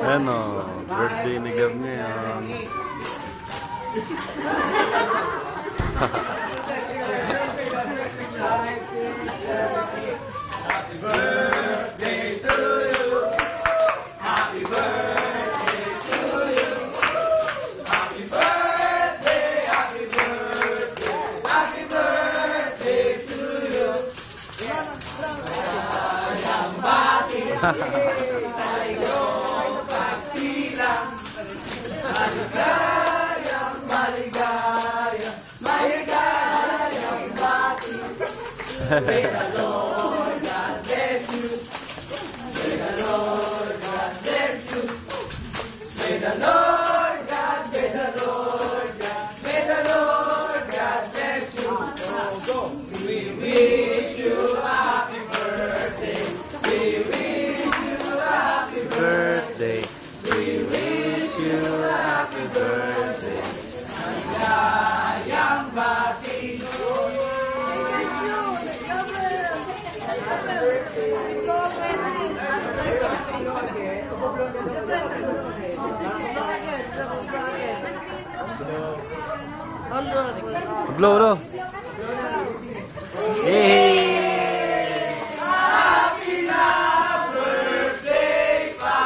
Ayan o, birthday ni Gab niya yan. Happy birthday to you. Happy birthday to you. Happy birthday, happy birthday, happy birthday to you. Sayang bati, tayo pastilang. Maligayang, maligayang, maligayang bati. May Lord God bless you. May the Lord God bless you. May the Lord God, may the Lord God, may the Lord God bless you. We wish you a happy birthday. We wish you a happy Birthday. We wish you a happy birthday. maligayang bati. Blow, no? Yay! Happy na birthday pa.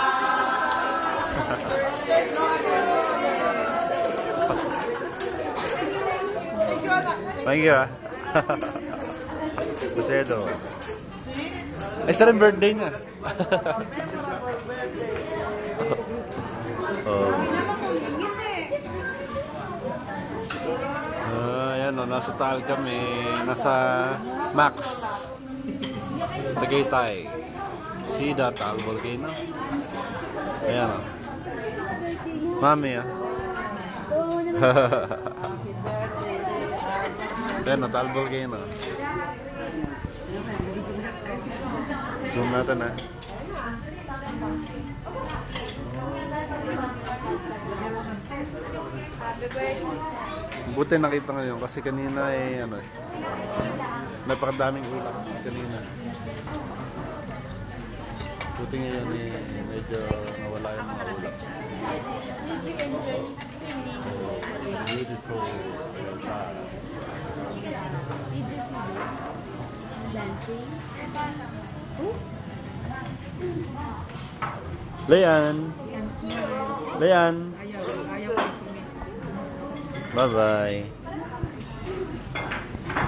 Thank you, ah. Masyado. Ay, sa rin birthday niya. Oh. Ayan o, nasa Taal kami. Nasa Max Tagaytay. See that Taal Volcano? Ayan o. Mami ah. Ayan o, Taal Volcano. Zoom natin ah. Buti nakita ngayon kasi kanina eh ano eh. Napakadaming ulap kanina. Buti ngayon eh medyo nawala yung mga ulap. Beautiful. Leanne. Leanne. Bye-bye.